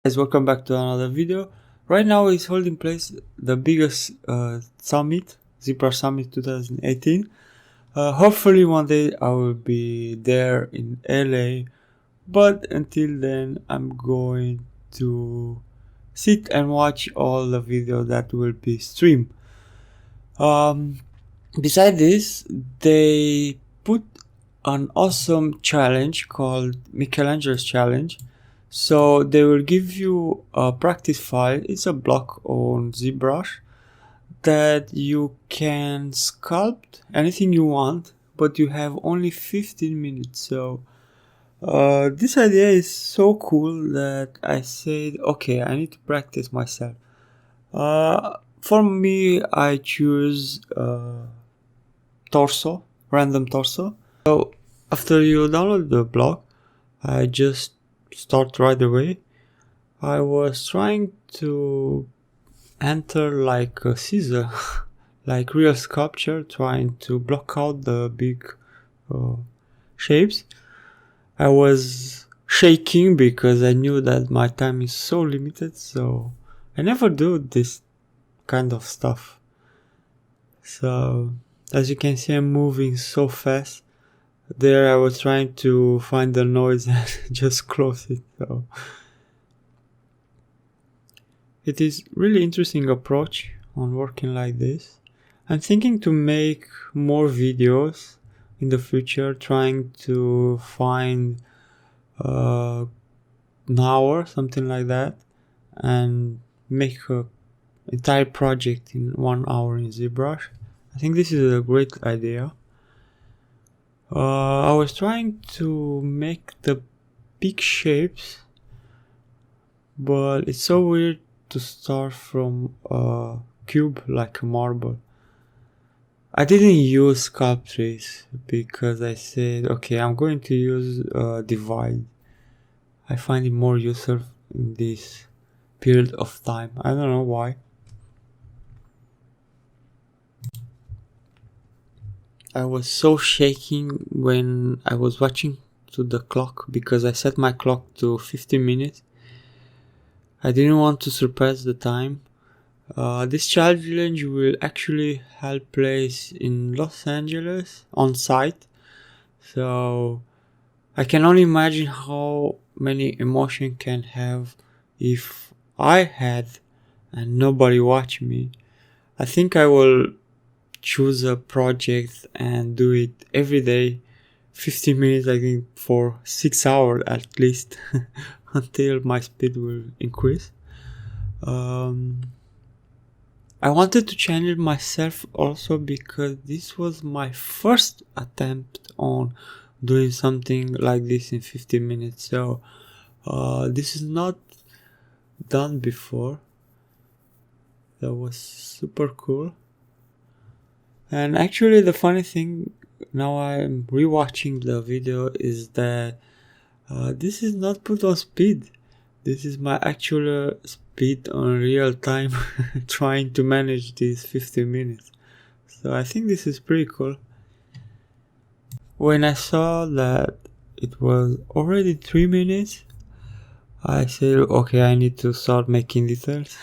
Guys, welcome back to another video. Right now is holding place the biggest summit, Zbrush Summit 2018. Hopefully one day I will be there in LA, but until then I'm going to sit and watch all the videos that will be streamed. Beside this, they put an awesome challenge called Michelangelo's challenge. So they will give you a practice file. It's a block on ZBrush that you can sculpt anything you want, but you have only 15 minutes. So this idea is so cool that I said, okay, I need to practice myself. For me, I choose torso, random torso. So after you download the block, I just start right away. I was trying to enter like a scissor, like real sculpture, trying to block out the big shapes. I was shaking because I knew that my time is so limited, so I never do this kind of stuff. So as you can see, I'm moving so fast. There I was trying to find the noise and just close it. So it is really interesting approach on working like this. I'm thinking to make more videos in the future, trying to find an hour, something like that, and make a entire project in 1 hour in ZBrush. I think this is a great idea. I was trying to make the big shapes, but it's so weird to start from a cube like a marble. I didn't use sculptures because I said, okay, I'm going to use divide. I find it more useful in this period of time. I don't know why. I was so shaking when I was watching to the clock because I set my clock to 15 minutes. I didn't want to surpass the time. This challenge will actually help place in Los Angeles on site. So I can only imagine how many emotion can have if I had and nobody watch me. I think I will choose a project and do it every day, 15 minutes, I think, for 6 hours at least, until my speed will increase. I wanted to challenge myself also because this was my first attempt on doing something like this in 15 minutes. So this is not done before. That was super cool. And actually the funny thing, now I'm rewatching the video, is that this is not put on speed. This is my actual speed on real time trying to manage these 15 minutes. So I think this is pretty cool. When I saw that it was already 3 minutes, I said, okay, I need to start making details.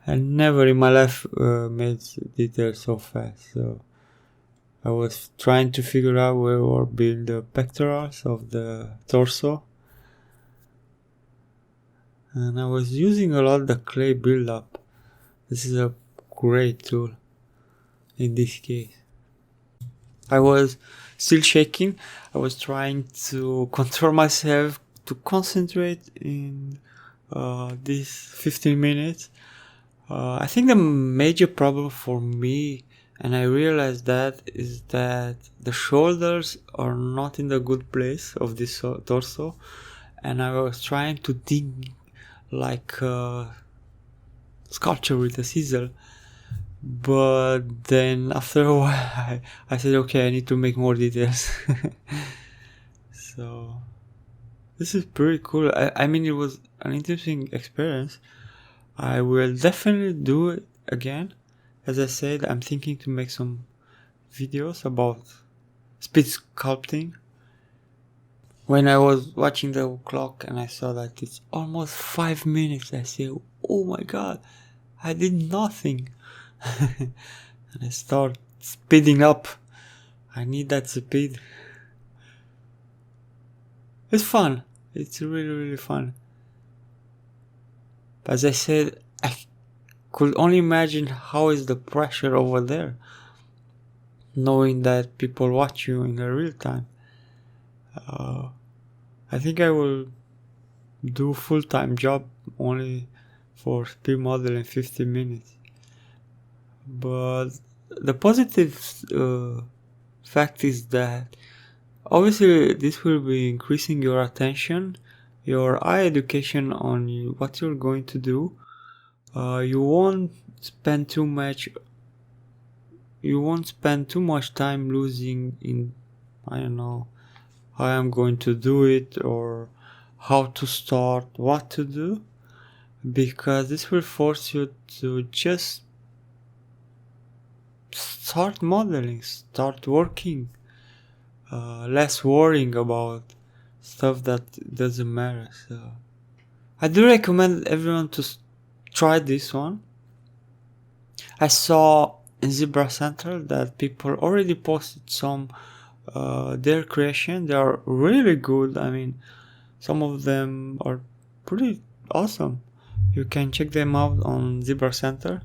I never in my life made details so fast. So I was trying to figure out where were build the pectorals of the torso. And I was using a lot the clay build-up. This is a great tool in this case. I was still shaking. I was trying to control myself to concentrate in these 15 minutes. I think the major problem for me, and I realized that, is that the shoulders are not in the good place of this torso, and I was trying to dig like a sculpture with a chisel, but then after a while I said, okay, I need to make more details. So this is pretty cool. I mean, it was an interesting experience. I will definitely do it again. As I said, I'm thinking to make some videos about speed sculpting. When I was watching the clock and I saw that it's almost 5 minutes, I say, oh my god, I did nothing. And I start speeding up. I need that speed. It's fun. It's really, really fun. As I said, I could only imagine how is the pressure over there, knowing that people watch you in the real time. I think I will do full-time job only for speed model in 50 minutes. But the positive fact is that obviously this will be increasing your attention, your eye education on what you're going to do. You won't spend too much time losing in, I don't know, how I'm going to do it or how to start, what to do, because this will force you to just start modeling, start working, less worrying about stuff that doesn't matter. So I do recommend everyone to try this one. I saw in Zbrush Center that people already posted some their creation. They are really good. I mean, some of them are pretty awesome. You can check them out on Zbrush Center.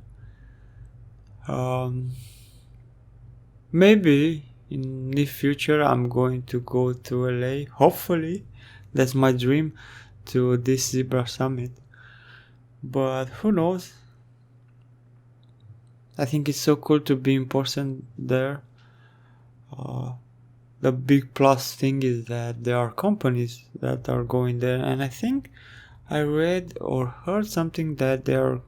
Maybe in the future I'm going to go to LA. Hopefully, that's my dream, to this Zbrush Summit. But who knows? I think it's so cool to be in person there. The big plus thing is that there are companies that are going there, and I think I read or heard something that they are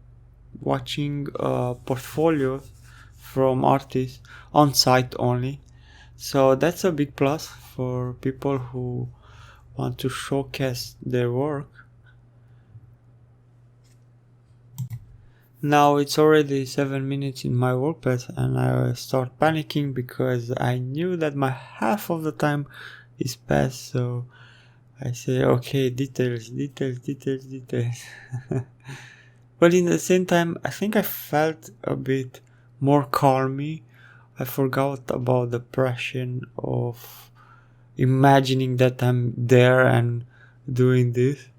watching portfolios from artists on site only. So that's a big plus for people who want to showcase their work. Now it's already 7 minutes in my workplace and I start panicking because I knew that my half of the time is past. So I say, okay, details. But in the same time, I think I felt a bit more calmy. I forgot about the pressure of imagining that I'm there and doing this.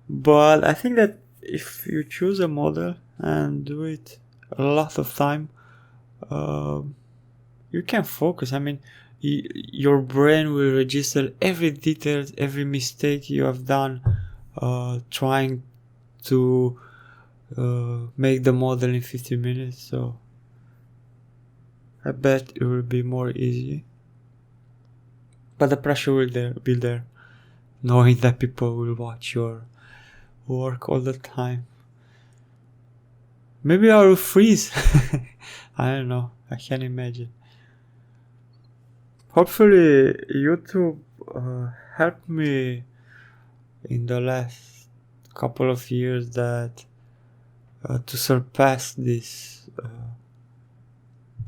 But I think that if you choose a model and do it a lot of time, you can focus. I mean, your brain will register every detail, every mistake you have done trying to make the model in 50 minutes. So I bet it will be more easy. But the pressure will be there, knowing that people will watch your work all the time. Maybe I will freeze. I don't know. I can't imagine. Hopefully YouTube helped me in the last couple of years that to surpass this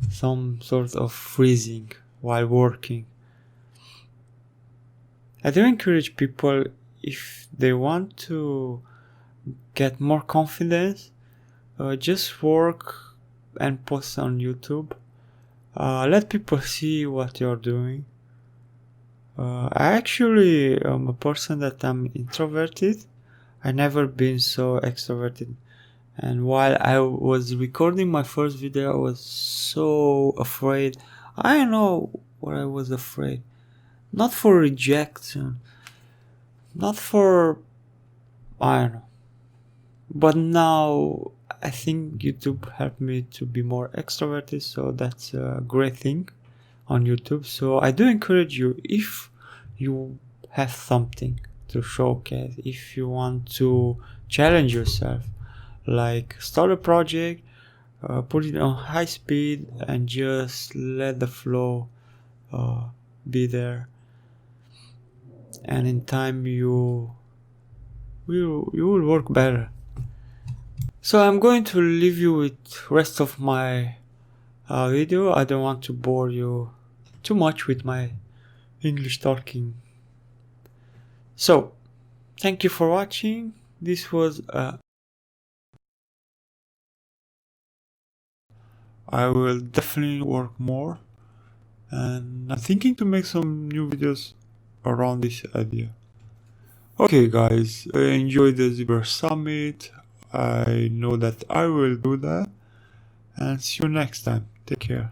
some sort of freezing while working. I do encourage people, if they want to get more confidence, just work and post on YouTube. Let people see what you're doing. I actually am a person that I'm introverted. I never been so extroverted. And while I was recording my first video, I was so afraid. I don't know what I was afraid. Not for rejection. Not for, I don't know. But now I think YouTube helped me to be more extroverted, so that's a great thing on YouTube. So I do encourage you, if you have something to showcase, if you want to challenge yourself, like start a project, put it on high speed and just let the flow be there, and in time you will work better. So I'm going to leave you with rest of my video. I don't want to bore you too much with my English talking So thank you for watching. This was I will definitely work more, and I'm thinking to make some new videos around this idea. Okay guys, enjoy the Zbrush Summit. I know that I will do that, and see you next time. Take care.